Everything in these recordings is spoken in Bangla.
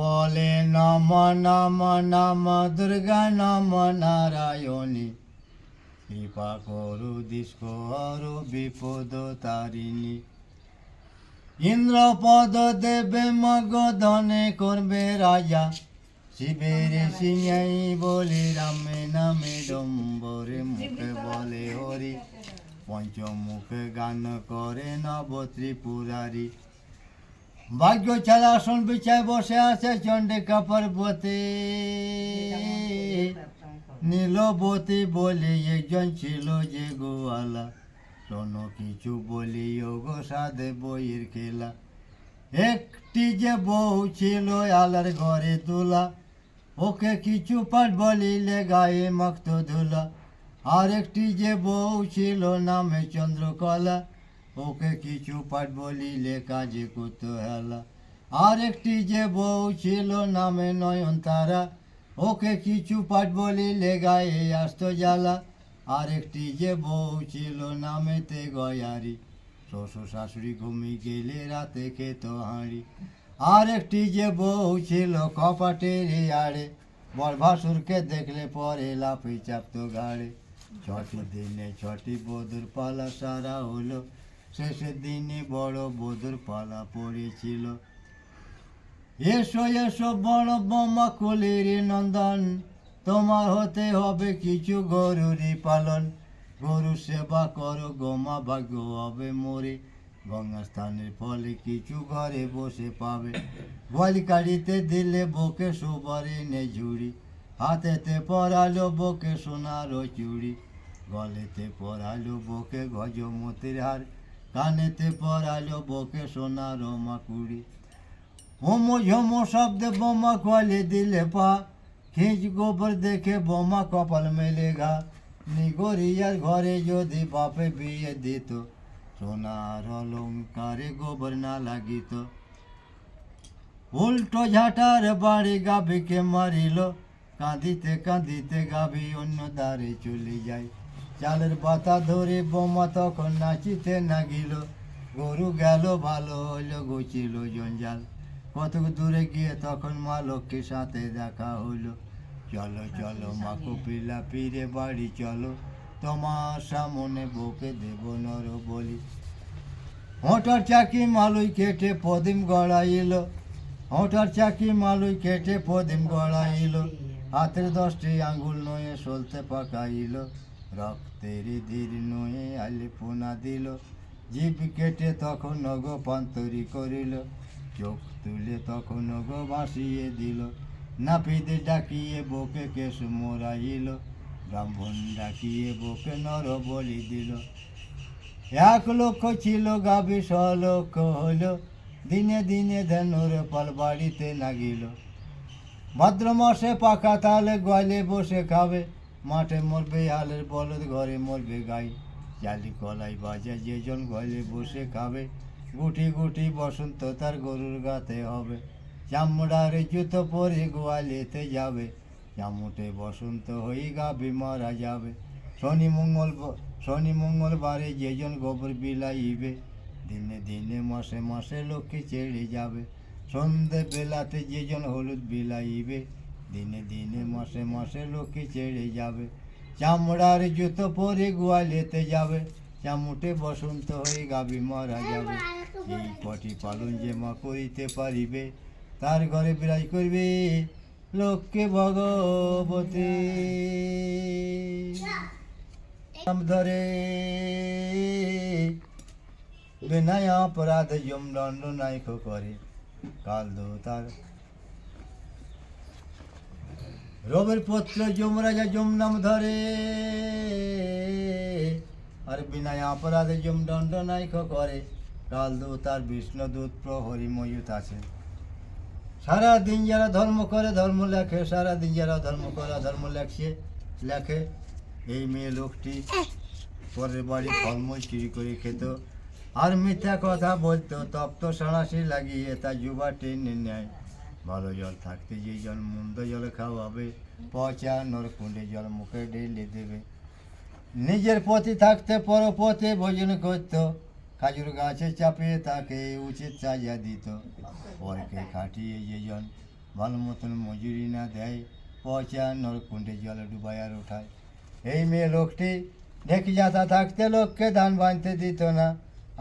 বলে নম নম নম দুর্গা নম নারায়ণী, কৃপা করু দিস করু বিপদ তারিণী। ইন্দ্রপদ দেবে মগধনে করবে রাজা, শিবের সিংহাই বলে রামে নামে ডম্বরে মুখে বলে হরি, পঞ্চমুখে গান করে নব ত্রিপুরারি। ভাগ্য ছাড়া আসন বিছায় বসে আছে চণ্ডিকা পর্বতে, নীলবতী বলে একজন ছিল যে গোয়ালা, শোনো কিছু বলি গো সাধে বইয়ের খেলা। একটি যে বউ ছিল আলার ঘরে তোলা, ওকে কিছু পাঠ বলিলে গায়ে মাখত ধুলা। আর একটি যে বউ ছিল নামে চন্দ্রকলা, ওকে কিছু পাঠ বলিলে কাজে করতো হেলা। আর একটি যে বউ ছিল নামে নয়নতারা, ওকে কিছু পাঠ বলিলে গায়ে আসতো জ্বালা। আর একটি যে বউ ছিল নামেতে গয়ারি, শ্বশুর শাশুড়ি ঘুমিয়ে গেলে রাতে খেত হাঁড়ি। আর একটি যে বউ ছিল কপাটের আড়ে, বর ভাসুরকে দেখলে পরে লাফে চাপতো ঘাড়ে। ছটি দিনে ছটি বধুর পালা সারা হলো, শেষের দিনে বড় বধুর পালা পড়েছিল। এসো এসো বড় বোমা কোলের নন্দন, তোমার হতে হবে কিছু গরুরই পালন। গরু সেবা করো গোমা, ভাগ্য হবে মোরে, গঙ্গা স্থানের ফলে কিছু ঘরে বসে পাবে। গোয়ালি কাড়িতে দিলে বকে সুবারে নে ঝুড়ি, হাতেতে পরালো বকে সোনারও চুড়ি। গলেতে পরালো বকে গজমতির হার, কানেতে পরালো বকে সোনারও মাকুড়ি। হোমো ঝমো শব্দে বোমা কোয়ালে দিলে পা, খিঁচ গোবর দেখে বোমা কপাল মেলে ঘা। নিগরিয়ার ঘরে যদি বাপে বিয়ে দিত, সোনার অলঙ্কারে গোবর না লাগিত। উল্টো ঝাঁটার বাড়ি গাভীকে মারিল, কাঁদিতে কাঁদিতে গাভী অন্য দ্বারে চলে যায়। চালের পাতা ধরে বোমা তখন নাচিতে নাগিল, গরু গেল ভালো হইল গুছিল জঞ্জাল। কত দূরে গিয়ে তখন মা লক্ষ্মীর সাথে দেখা হইল। চলো চলো মা কপিলা পীরে বাড়ি চলো, তোমার সামনে বকে দেব নর বলি। হোঁটার চাকি মালুই কেটে পদিম গড়াইল, হোঁটার চাকি মালুই কেটে পদিম গড়াইল। হাতের 10টি আঙ্গুল নয়ে সলতে পাকাইল, রক্তের ধীর নয়ে আলিপুনা দিল। জিভ কেটে তখন নগ পান্তরি করিল, চোখ তুলে তখন গো ভাসিয়ে দিল। নাপিতে ডাকিয়ে বকে কেশ মোরাইল, ব্রাহ্মণ ডাকিয়ে বকে নর বলি দিল। 1 লক্ষ ছিল গাভী 100 লক্ষ হইল, দিনে দিনে ধনুর পাল বাড়িতে নাগিল। ভাদ্র মাসে পাকা তালে গোয়ালে বসে খাবে, মাঠে মরবে হালের বলদ ঘরে মরবে গাই। জালি কলাই বাজে যেজন গোয়ালে বসে খাবে, গুটি গুটি বসন্ত তার গরুর গাতে হবে। চামড়ার জুতো পরে গোয়ালেতে যাবে, চামুটে বসন্ত হয়ে গাভী মারা যাবে। শনি মঙ্গলবারে যেজন গোবর বিলাইবে, দিনে দিনে মাসে মাসে লক্ষ্মী ছেড়ে যাবে। সন্ধে বেলাতে যেজন হলুদ বিলাইবে, দিনে দিনে মাসে মাসে লক্ষ্মী ছেড়ে যাবে। চামড়ার জুতো পরে গোয়ালেতে যাবে, চামুটে বসন্ত হয়ে গাভী মারা যাবে। এই কটি পালন যে মা করিতে পারিবে, তার ঘরে বিরাজ করবে লক্ষ্মী ভগবতী। নাম ধরে বিনয় অপরাধ যম দণ্ড নায়ক করে, কাল দো তার। রবির পুত্র যমরাজা যম নাম ধরে, আর বিনয় অপরাধ যম দণ্ড নায়ক করে, কাল দো তার। বিষ্ণুদূত প্রহরী ময়ূত আছে। সারাদিন যারা ধর্ম করে ধর্ম লেখে, সারাদিন যারা ধর্ম করে ধর্ম লেখে। এই মেয়ে লোকটি পরের বাড়ি ফলমূল চুরি করে খেত, আর মিথ্যা কথা বলতো। তপ্ত সাঁড়াশি লাগিয়ে তা যুবা টেনে নেয়। ভালো জল থাকতে যে জল মন্দ জল খাওয়াবে, পচা নরকুণ্ডে জল মুখে ঢেলে দেবে। নিজের পতি থাকতে পরপথে ভোজন করত, খাজুর গাছে চাপিয়ে তাকে উচিত সাজা দিত। পরকে খাটিয়ে যেজন ভালো মতন মজুরি না দেয়, পচা নরকুণ্ডে জলে ডুবাইয়ার ওঠায়। এই মেয়ে লোকটি ঢেকি যাতা থাকতে লোককে ধান বাঁধতে দিত না,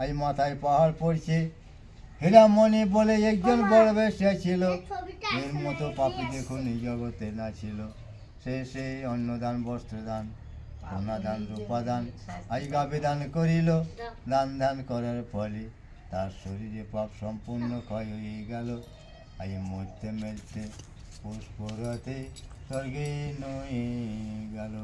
আজ মাথায় পাহাড় পড়ছে। হীরামণি বলে একজন বড় বেশ্যা ছিল, এর মতো পাপী দেখুন এই জগতে না ছিল। সে অন্নদান, বস্ত্রদান, সোনাদান, রূপাদান, আজ গাবে দান করিল। দান করার ফলে তার শরীরে পাপ সম্পূর্ণ ক্ষয় হয়ে গেল। আজ মরতে মেলতে পুষ্পরথে স্বর্গে নয়ে গেল।